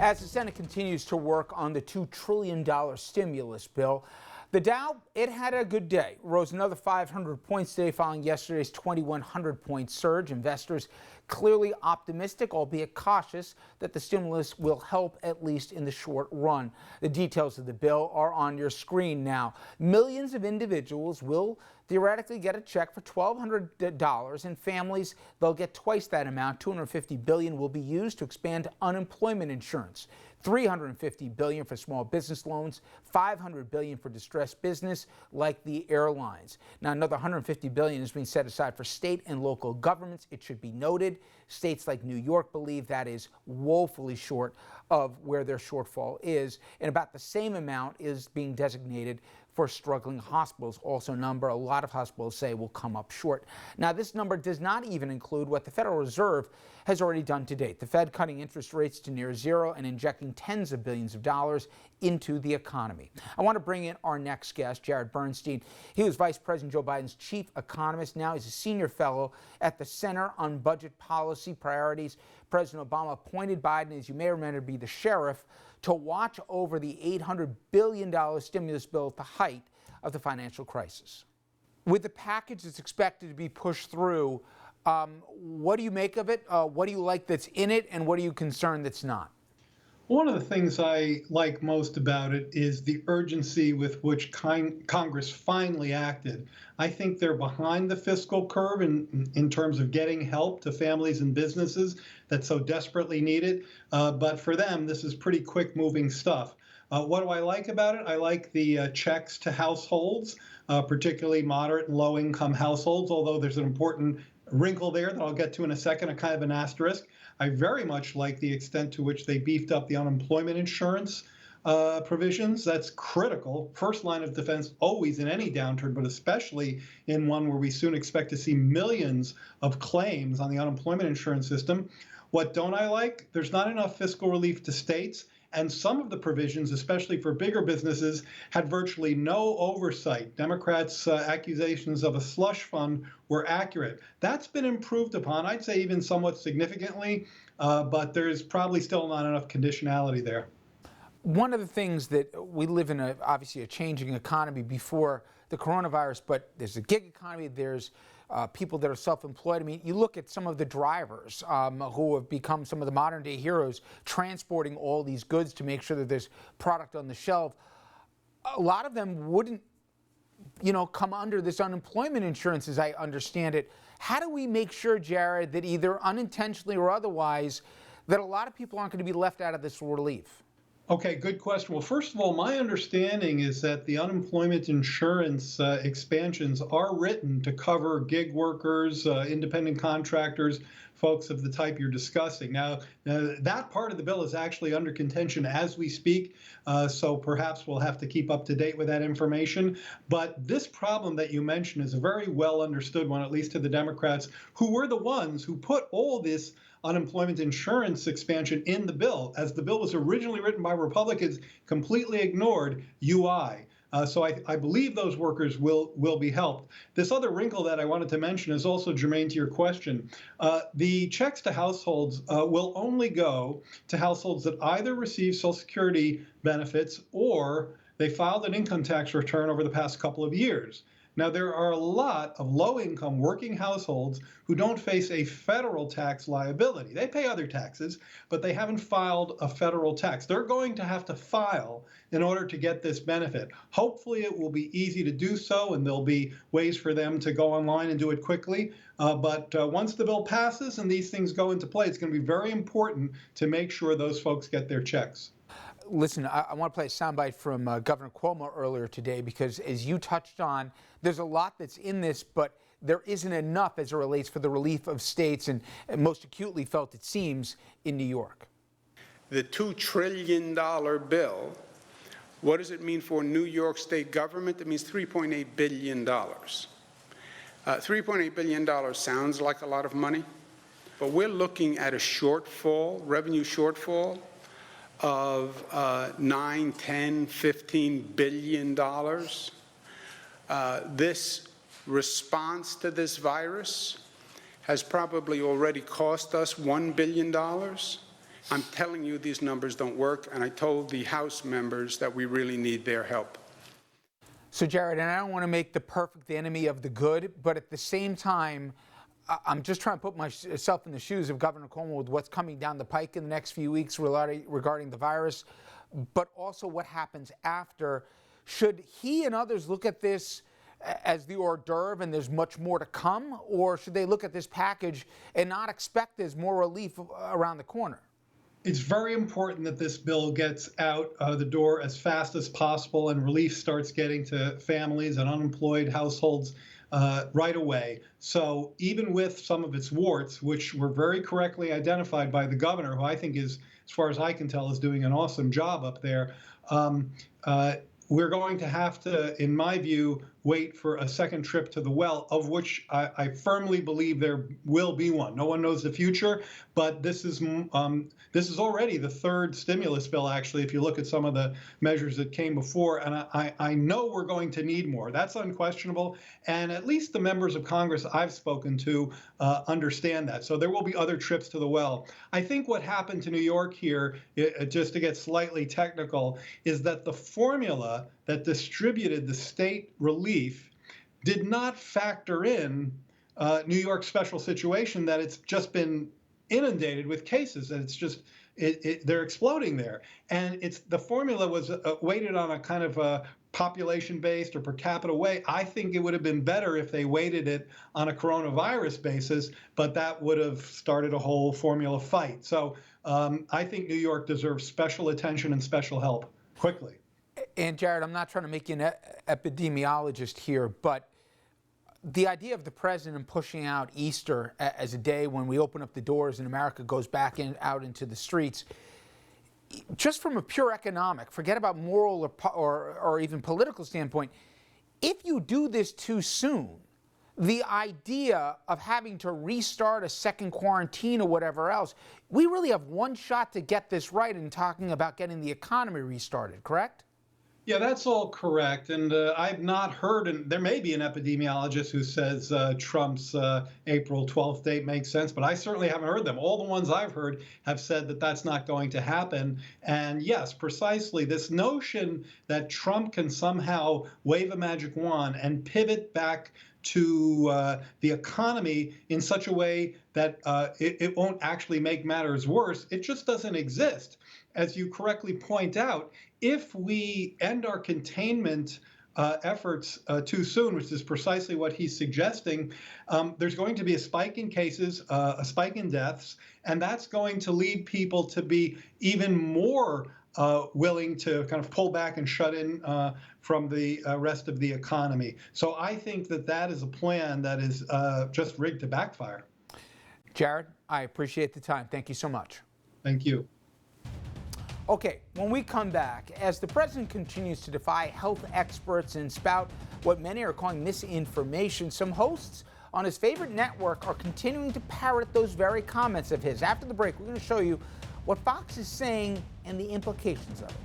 As the Senate continues to work on the $2 trillion stimulus bill, the Dow, it had a good day. Rose another 500 points today following yesterday's 2,100-point surge. Investors clearly optimistic, albeit cautious, that the stimulus will help at least in the short run. The details of the bill are on your screen now. Millions of individuals will theoretically get a check for $1,200, and families, they'll get twice that amount. $250 billion will be used to expand unemployment insurance. $350 billion for small business loans, $500 billion for distressed business like the airlines. Now, another $150 billion is being set aside for state and local governments. It should be noted, states like New York believe that is woefully short of where their shortfall is, and about the same amount is being designated for struggling hospitals, also a number a lot of hospitals say will come up short. Now, this number does not even include what the Federal Reserve has already done to date. The Fed cutting interest rates to near zero and injecting tens of billions of dollars into the economy. I want to bring in our next guest, Jared Bernstein. He was Vice President Joe Biden's chief economist. Now he's a senior fellow at the Center on Budget Policy Priorities. President Obama appointed Biden, as you may remember, to be the sheriff to watch over the $800 billion stimulus bill at the height of the financial crisis. With the package that's expected to be pushed through, what do you make of it? What do you like that's in it, and what are you concerned that's not? One of the things I like most about it is the urgency with which Congress finally acted. I think they're behind the fiscal curve in terms of getting help to families and businesses that so desperately need it. But for them, this is pretty quick-moving stuff. What do I like about it? I like the checks to households, particularly moderate and low-income households, although there's an important wrinkle there that I'll get to in a second, a kind of an asterisk. I very much like the extent to which they beefed up the unemployment insurance provisions. That's critical. First line of defense always in any downturn, but especially in one where we soon expect to see millions of claims on the unemployment insurance system. What don't I like? There's not enough fiscal relief to states. And some of the provisions, especially for bigger businesses, had virtually no oversight. Democrats' accusations of a slush fund were accurate. That's been improved upon, I'd say even somewhat significantly, but there's probably still not enough conditionality there. One of the things that we live in, obviously a changing economy before the coronavirus, but there's a gig economy, there's people that are self-employed. I mean, you look at some of the drivers who have become some of the modern day heroes transporting all these goods to make sure that there's product on the shelf. A lot of them wouldn't, come under this unemployment insurance as I understand it. How do we make sure, Jared, that either unintentionally or otherwise, that a lot of people aren't going to be left out of this relief? Okay, good question. Well, first of all, my understanding is that the unemployment insurance expansions are written to cover gig workers, independent contractors, folks of the type you're discussing. Now, that part of the bill is actually under contention as we speak, so perhaps we'll have to keep up to date with that information. But this problem that you mentioned is a very well understood one, at least to the Democrats, who were the ones who put all this unemployment insurance expansion in the bill. As the bill was originally written by Republicans, completely ignored UI. So I believe those workers will be helped. This other wrinkle that I wanted to mention is also germane to your question. The checks to households will only go to households that either receive Social Security benefits or they filed an income tax return over the past couple of years. Now, there are a lot of low-income working households who don't face a federal tax liability. They pay other taxes, but they haven't filed a federal tax. They're going to have to file in order to get this benefit. Hopefully, it will be easy to do so, and there'll be ways for them to go online and do it quickly. But once the bill passes and these things go into play, it's going to be very important to make sure those folks get their checks. Listen, I want to play a soundbite from Governor CUOMO earlier today because, as you touched on, there's a lot that's in this, but there isn't enough as it relates for the relief of states, and most acutely felt, it seems, in New York. The $2 trillion bill, what does it mean for New York state government? It means $3.8 billion. $3.8 billion sounds like a lot of money, but we're looking at a shortfall, revenue shortfall, of $9, $10, $15 billion. This response to this virus has probably already cost us $1 billion. I'm telling you these numbers don't work, and I told the House members that we really need their help. So, Jared, and I don't want to make the perfect enemy of the good, but at the same time, I'm just trying to put myself in the shoes of Governor Cuomo with what's coming down the pike in the next few weeks regarding the virus, but also what happens after. Should he and others look at this as the hors d'oeuvre and there's much more to come, or should they look at this package and not expect there's more relief around the corner? It's very important that this bill gets out the door as fast as possible and relief starts getting to families and unemployed households right away. So even with some of its warts, which were very correctly identified by the governor, who I think is, as far as I can tell, is doing an awesome job up there, we're going to have to, in my view, wait for a second trip to the well, of which I firmly believe there will be one. No one knows the future, but this is already the third stimulus bill, actually, if you look at some of the measures that came before, and I know we're going to need more. That's unquestionable, and at least the members of Congress I've spoken to understand that. So there will be other trips to the well. I think what happened to New York here, just to get slightly technical, is that the formula that distributed the state relief did not factor in New York's special situation that it's just been inundated with cases, and it's just they're exploding there. And the formula was weighted on a kind of a population-based or per capita way. I think it would have been better if they weighted it on a coronavirus basis, but that would have started a whole formula fight. So I think New York deserves special attention and special help quickly. And Jared, I'm not trying to make you an epidemiologist here, but the idea of the president pushing out Easter as a day when we open up the doors and America goes back out into the streets, just from a pure economic, forget about moral or even political standpoint, if you do this too soon, the idea of having to restart a second quarantine or whatever else, we really have one shot to get this right in talking about getting the economy restarted, correct? Yeah, that's all correct. And I've not heard, and there may be an epidemiologist who says Trump's April 12th date makes sense, but I certainly haven't heard them. All the ones I've heard have said that that's not going to happen. And yes, precisely this notion that Trump can somehow wave a magic wand and pivot back to the economy in such a way that it won't actually make matters worse, it just doesn't exist. As you correctly point out, if we end our containment efforts too soon, which is precisely what he's suggesting, there's going to be a spike in cases, a spike in deaths, and that's going to lead people to be even more willing to kind of pull back and shut in from the rest of the economy. So I think that is a plan that is just rigged to backfire. Jared, I appreciate the time. Thank you so much. Thank you. Okay, when we come back, as the president continues to defy health experts and spout what many are calling misinformation, some hosts on his favorite network are continuing to parrot those very comments of his. After the break, we're going to show you what Fox is saying and the implications of it.